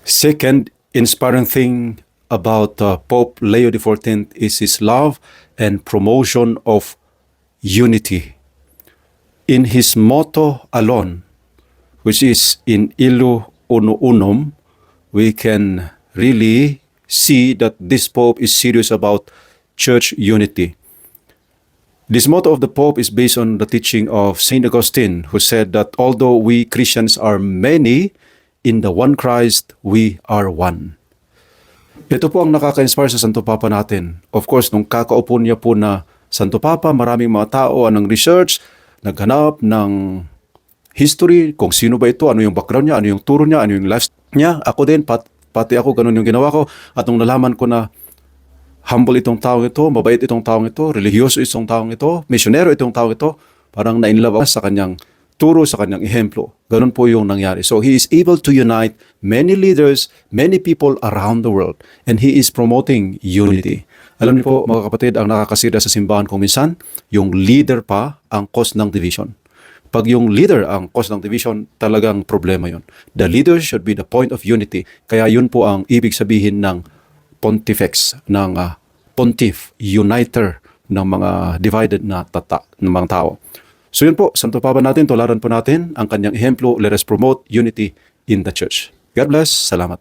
Second inspiring thing about Pope Leo XIV is his love and promotion of unity. In his motto alone, which is in Illo Uno Unum, we can really see that this Pope is serious about church unity. This motto of the Pope is based on the teaching of St. Augustine, who said that although we Christians are many, in the one Christ, we are one. Ito po ang nakaka-inspire sa Santo Papa natin. Of course, nung kakaupo niya po na Santo Papa, maraming mga tao ang research, naghanap ng history, kung sino ba ito, ano yung background niya, ano yung turo niya, ano yung life niya. Ako din, pati ako, ganun yung ginawa ko. At nung nalaman ko na humble itong taong ito, mabait itong taong ito, religyoso itong taong ito, misyonero itong taong ito, parang na-inlove ako sa kanyang turo, sa kanyang ehemplo. Ganun po yung nangyari. So he is able to unite many leaders, many people around the world. And he is promoting unity. Alam niyo po mga kapatid, ang nakakasira sa simbahan kung minsan, yung leader pa ang cause ng division. Pag yung leader ang cause ng division, talagang problema yun. The leader should be the point of unity. Kaya yun po ang ibig sabihin ng pontifex, ng pontiff, uniter ng mga divided na ng mga tao. So yun po, Santo Papa natin, tularan po natin ang kanyang ehemplo. Let us promote unity in the church. God bless. Salamat.